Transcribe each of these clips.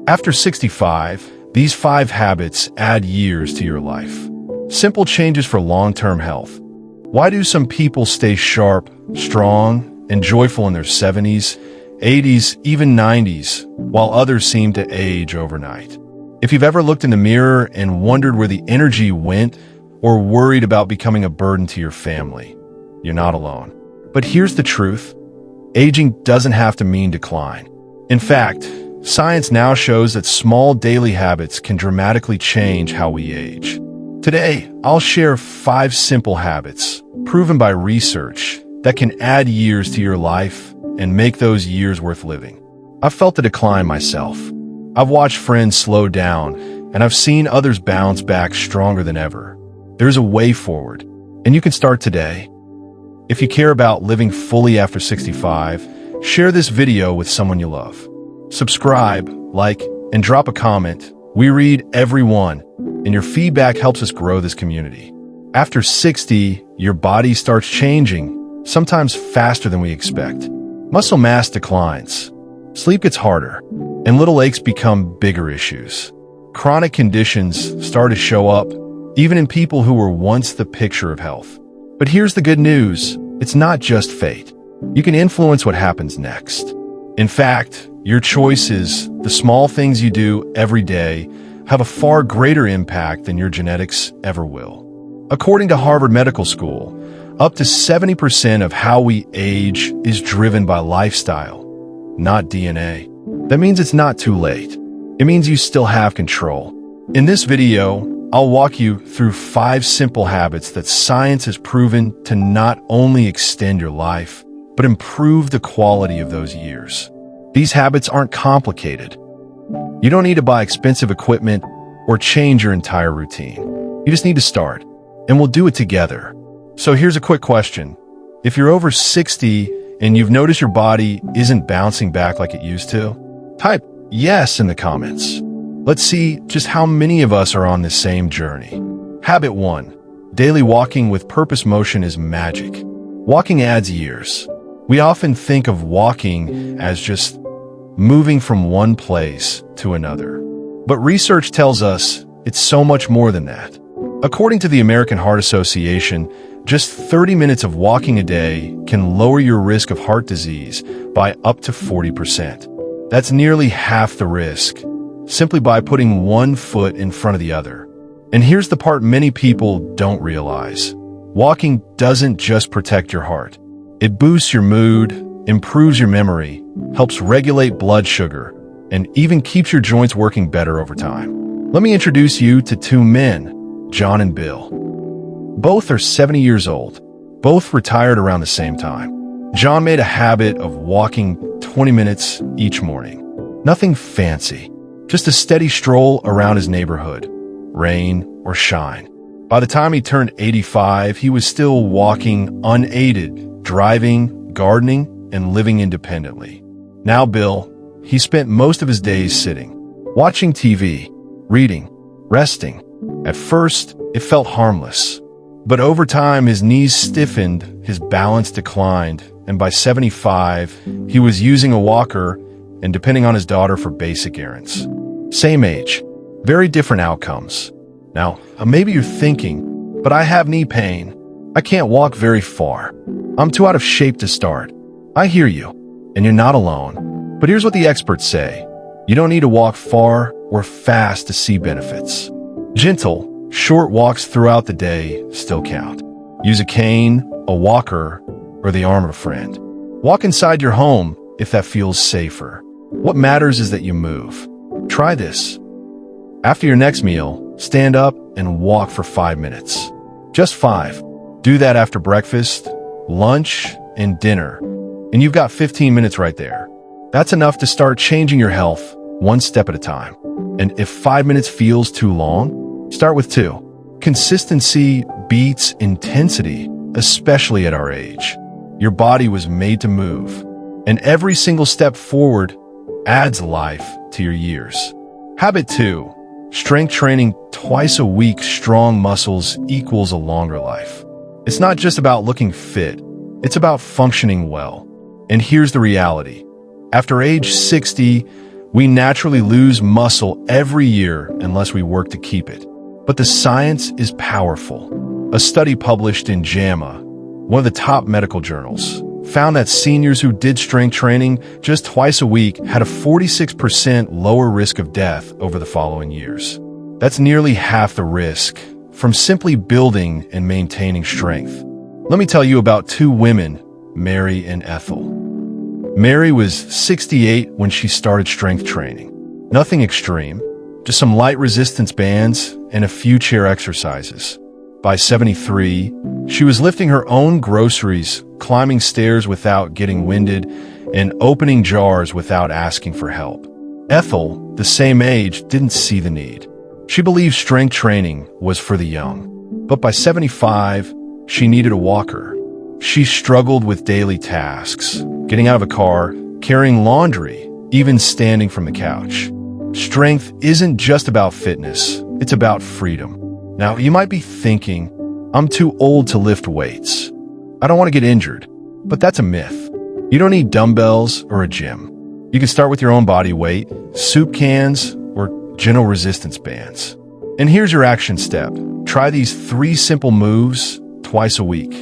After 65, these 5 habits add years to your life. Simple changes for long-term health. Why do some people stay sharp, strong, and joyful in their 70s, 80s, even 90s, while others seem to age overnight? If you've ever looked in the mirror and wondered where the energy went, or worried about becoming a burden to your family, you're not alone. But here's the truth. Aging doesn't have to mean decline. In fact, science now shows that small daily habits can dramatically change how we age. Today, I'll share 5 simple habits, proven by research, that can add years to your life and make those years worth living. I've felt the decline myself. I've watched friends slow down, and I've seen others bounce back stronger than ever. There's a way forward, and you can start today. If you care about living fully after 65, share this video with someone you love. Subscribe, like, and drop a comment. We read every one, and your feedback helps us grow this community. After 60, your body starts changing, sometimes faster than we expect. Muscle mass declines, sleep gets harder, and little aches become bigger issues. Chronic conditions start to show up, even in people who were once the picture of health. But here's the good news. It's not just fate. You can influence what happens next. In fact, your choices, the small things you do every day, have a far greater impact than your genetics ever will. According to Harvard Medical School, up to 70% of how we age is driven by lifestyle, not DNA. That means it's not too late. It means you still have control. In this video, I'll walk you through 5 simple habits that science has proven to not only extend your life, but improve the quality of those years. These habits aren't complicated. You don't need to buy expensive equipment or change your entire routine. You just need to start, and we'll do it together. So here's a quick question. If you're over 60 and you've noticed your body isn't bouncing back like it used to, type yes in the comments. Let's see just how many of us are on this same journey. Habit 1. Daily walking with purpose. Motion is magic. Walking adds years. We often think of walking as just moving from one place to another. But research tells us it's so much more than that. According to the American Heart Association, just 30 minutes of walking a day can lower your risk of heart disease by up to 40%. That's nearly half the risk, simply by putting one foot in front of the other. And here's the part many people don't realize. Walking doesn't just protect your heart. It boosts your mood, improves your memory, helps regulate blood sugar, and even keeps your joints working better over time. Let me introduce you to 2 men, John and Bill. Both are 70 years old. Both retired around the same time. John made a habit of walking 20 minutes each morning. Nothing fancy. Just a steady stroll around his neighborhood, rain or shine. By the time he turned 85, he was still walking unaided, driving, gardening, and living independently. Now Bill, he spent most of his days sitting, watching TV, reading, resting. At first, it felt harmless. But over time, his knees stiffened, his balance declined, and by 75, he was using a walker and depending on his daughter for basic errands. Same age, very different outcomes. Now, maybe you're thinking, but I have knee pain. I can't walk very far. I'm too out of shape to start. I hear you, and you're not alone. But here's what the experts say. You don't need to walk far or fast to see benefits. Gentle, short walks throughout the day still count. Use a cane, a walker, or the arm of a friend. Walk inside your home if that feels safer. What matters is that you move. Try this. After your next meal, stand up and walk for 5 minutes. Just 5. Do that after breakfast, lunch, and dinner. And you've got 15 minutes right there. That's enough to start changing your health one step at a time. And if 5 minutes feels too long, start with 2. Consistency beats intensity, especially at our age. Your body was made to move, and every single step forward adds life to your years. Habit 2. Strength training twice a week. Strong muscles equals a longer life. It's not just about looking fit. It's about functioning well. And here's the reality. After age 60, We naturally lose muscle every year unless we work to keep it. But the science is powerful. A study published in JAMA, one of the top medical journals, found that seniors who did strength training just twice a week had a 46% lower risk of death over the following years. That's nearly half the risk from simply building and maintaining strength. Let me tell you about two women, Mary and Ethel. Mary was 68 when she started strength training. Nothing extreme, just some light resistance bands and a few chair exercises. By 73, she was lifting her own groceries, climbing stairs without getting winded, and opening jars without asking for help. Ethel, the same age, didn't see the need. She believed strength training was for the young. But by 75, she needed a walker. She struggled with daily tasks, getting out of a car, carrying laundry, even standing from the couch. Strength isn't just about fitness, it's about freedom. Now, you might be thinking, I'm too old to lift weights. I don't want to get injured. But that's a myth. You don't need dumbbells or a gym. You can start with your own body weight, soup cans, or gentle resistance bands. And here's your action step. Try these 3 simple moves twice a week.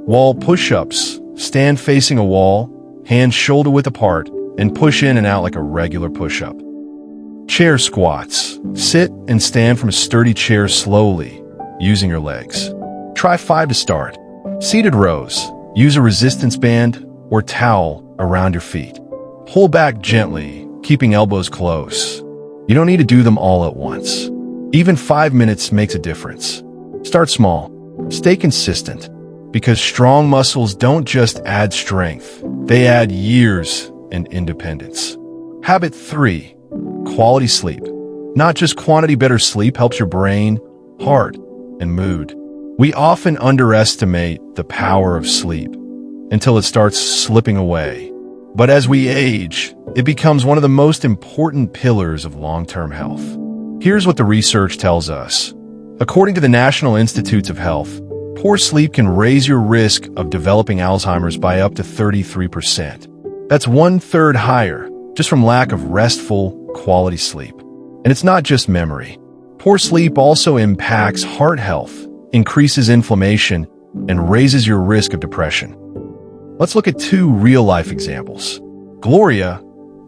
Wall push-ups. Stand facing a wall, hands shoulder-width apart, and push in and out like a regular push-up. Chair squats. Sit and stand from a sturdy chair slowly, using your legs. Try 5 to start. Seated rows. Use a resistance band or towel around your feet. Pull back gently, keeping elbows close. You don't need to do them all at once. Even 5 minutes makes a difference. Start small. Stay consistent, because strong muscles don't just add strength, they add years and independence. Habit 3. Quality sleep. Not just quantity, better sleep helps your brain, heart, and mood. We often underestimate the power of sleep until it starts slipping away. But as we age, it becomes one of the most important pillars of long-term health. Here's what the research tells us. According to the National Institutes of Health, poor sleep can raise your risk of developing Alzheimer's by up to 33%. That's 1/3 higher, just from lack of restful, quality sleep. And it's not just memory. Poor sleep also impacts heart health, increases inflammation, and raises your risk of depression. Let's look at 2 real-life examples. Gloria,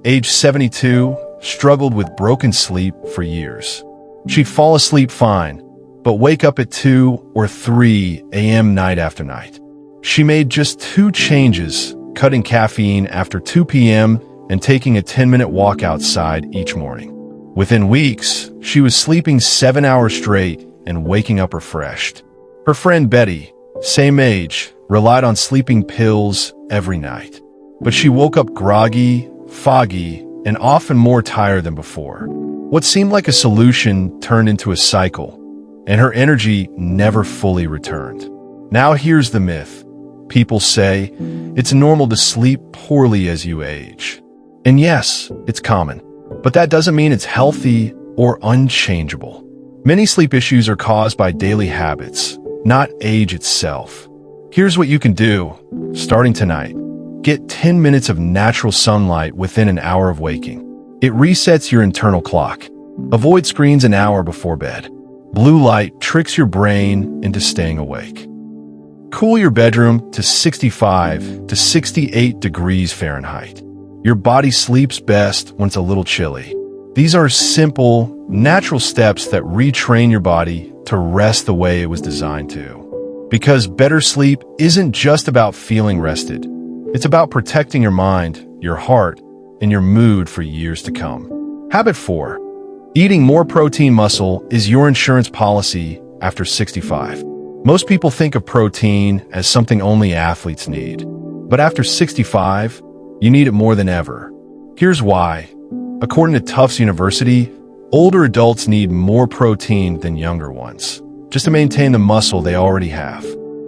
age 72, struggled with broken sleep for years. She'd fall asleep fine, but wake up at 2 or 3 a.m. night after night. She made just 2 changes, cutting caffeine after 2 p.m. and taking a 10-minute walk outside each morning. Within weeks, she was sleeping 7 hours straight and waking up refreshed. Her friend Betty, same age, relied on sleeping pills every night. But she woke up groggy, foggy, and often more tired than before. What seemed like a solution turned into a cycle, and her energy never fully returned. Now here's the myth. People say it's normal to sleep poorly as you age. And yes, it's common, but that doesn't mean it's healthy or unchangeable. Many sleep issues are caused by daily habits, not age itself. Here's what you can do, starting tonight. Get 10 minutes of natural sunlight within an hour of waking. It resets your internal clock. Avoid screens an hour before bed. Blue light tricks your brain into staying awake. Cool your bedroom to 65 to 68 degrees Fahrenheit. Your body sleeps best when it's a little chilly. These are simple, natural steps that retrain your body to rest the way it was designed to. Because better sleep isn't just about feeling rested. It's about protecting your mind, your heart, and your mood for years to come. Habit 4. Eating more protein. Muscle is your insurance policy after 65. Most people think of protein as something only athletes need. But after 65, you need it more than ever. Here's why. According to Tufts University, older adults need more protein than younger ones, just to maintain the muscle they already have.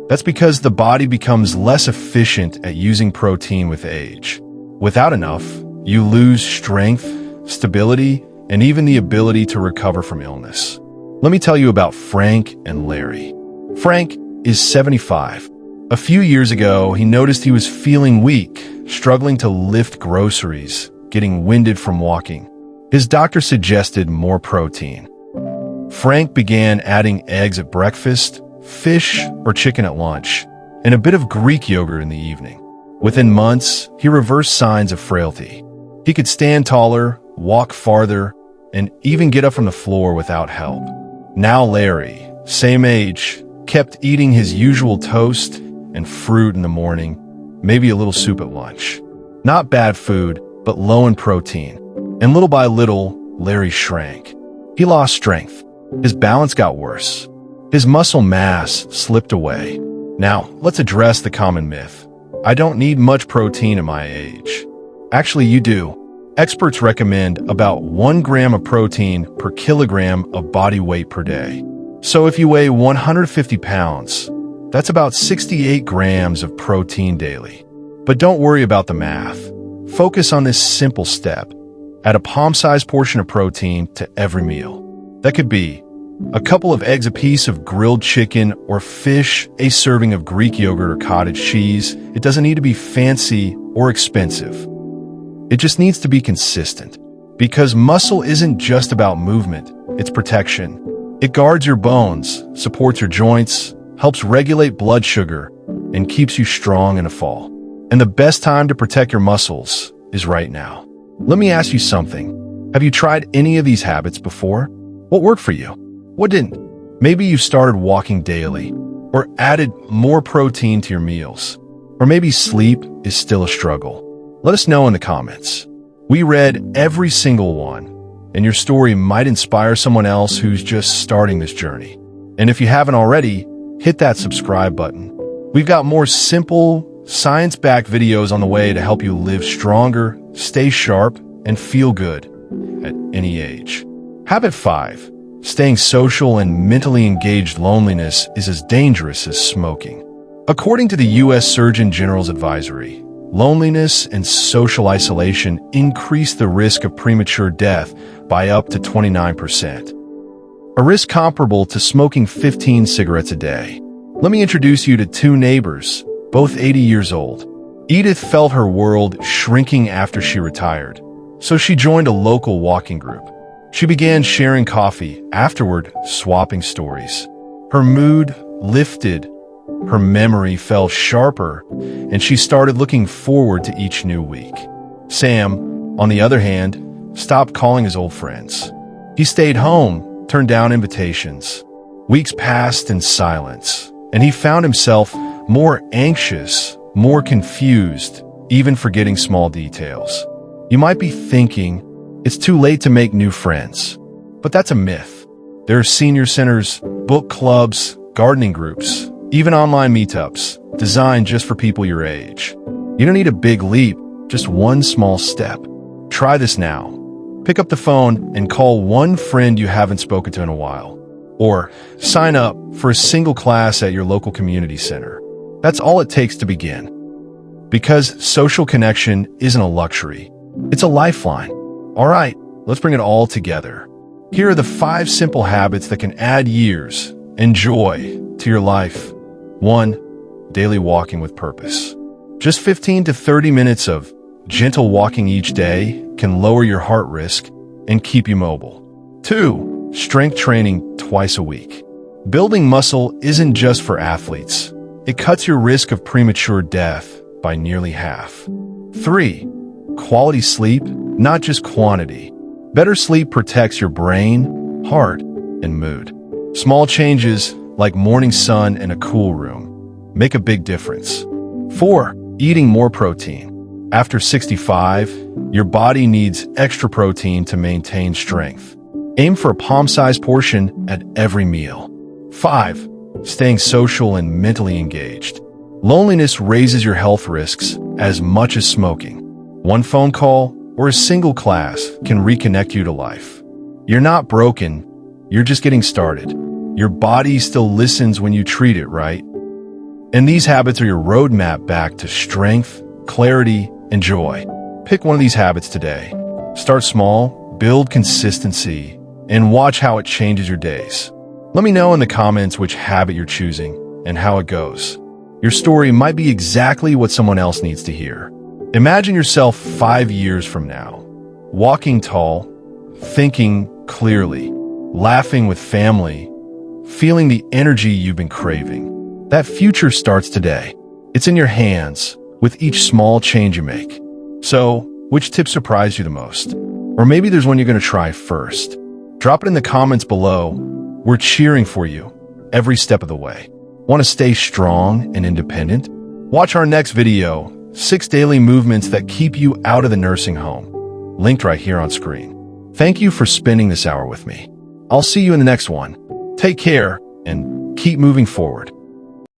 That's because the body becomes less efficient at using protein with age. Without enough, you lose strength, stability, and even the ability to recover from illness. Let me tell you about Frank and Larry. Frank is 75. A few years ago, he noticed he was feeling weak, struggling to lift groceries, getting winded from walking. His doctor suggested more protein. Frank began adding eggs at breakfast, fish or chicken at lunch, and a bit of Greek yogurt in the evening. Within months, he reversed signs of frailty. He could stand taller, walk farther, and even get up from the floor without help. Now Larry, same age, kept eating his usual toast and fruit in the morning, maybe a little soup at lunch. Not bad food, but low in protein. And little by little, Larry shrank. He lost strength. His balance got worse. His muscle mass slipped away. Now, let's address the common myth. I don't need much protein at my age. Actually, you do. Experts recommend about 1 gram of protein per kilogram of body weight per day. So if you weigh 150 pounds, that's about 68 grams of protein daily. But don't worry about the math. Focus on this simple step. Add a palm-sized portion of protein to every meal. That could be a couple of eggs, a piece of grilled chicken or fish, a serving of Greek yogurt or cottage cheese. It doesn't need to be fancy or expensive. It just needs to be consistent. Because muscle isn't just about movement, it's protection. It guards your bones, supports your joints, helps regulate blood sugar, and keeps you strong in a fall. And the best time to protect your muscles is right now. Let me ask you something. Have you tried any of these habits before? What worked for you? What didn't? Maybe you started walking daily, or added more protein to your meals. Or maybe sleep is still a struggle. Let us know in the comments. We read every single one, and your story might inspire someone else who's just starting this journey. And if you haven't already, hit that subscribe button. We've got more simple, science-backed videos on the way to help you live stronger, stay sharp, and feel good at any age. Habit 5. Staying social and mentally engaged. Loneliness is as dangerous as smoking. According to the U.S. Surgeon General's advisory, loneliness and social isolation increase the risk of premature death by up to 29%. A risk comparable to smoking 15 cigarettes a day. Let me introduce you to 2 neighbors, both 80 years old. Edith felt her world shrinking after she retired, so she joined a local walking group. She began sharing coffee, afterward swapping stories. Her mood lifted, her memory felt sharper, and she started looking forward to each new week. Sam, on the other hand, stopped calling his old friends. He stayed home, turned down invitations. Weeks passed in silence, and he found himself more anxious, more confused, even forgetting small details. You might be thinking, it's too late to make new friends. But that's a myth. There are senior centers, book clubs, gardening groups, even online meetups, designed just for people your age. You don't need a big leap, just one small step. Try this now. Pick up the phone and call one friend you haven't spoken to in a while. Or sign up for a single class at your local community center. That's all it takes to begin. Because social connection isn't a luxury, it's a lifeline. All right, let's bring it all together. Here are the 5 simple habits that can add years and joy to your life. 1. Daily walking with purpose. Just 15 to 30 minutes of gentle walking each day can lower your heart risk and keep you mobile. 2. Strength training twice a week. Building muscle isn't just for athletes. It cuts your risk of premature death by nearly half. 3. Quality sleep, not just quantity. Better sleep protects your brain, heart, and mood. Small changes like morning sun and a cool room make a big difference. 4. Eating more protein. After 65, your body needs extra protein to maintain strength. Aim for a palm-sized portion at every meal. 5. Staying social and mentally engaged. Loneliness raises your health risks as much as smoking. One phone call or a single class can reconnect you to life. You're not broken, you're just getting started. Your body still listens when you treat it right. And these habits are your roadmap back to strength, clarity, and joy. Pick one of these habits today. Start small, build consistency, and watch how it changes your days. Let me know in the comments which habit you're choosing and how it goes. Your story might be exactly what someone else needs to hear. Imagine yourself 5 years from now, walking tall, thinking clearly, laughing with family, feeling the energy you've been craving. That future starts today. It's in your hands with each small change you make. So, which tip surprised you the most? Or maybe there's one you're going to try first. Drop it in the comments below. We're cheering for you every step of the way. Want to stay strong and independent? Watch our next video, 6 daily movements that keep you out of the nursing home. Linked right here on screen. Thank you for spending this hour with me. I'll see you in the next one. Take care and keep moving forward.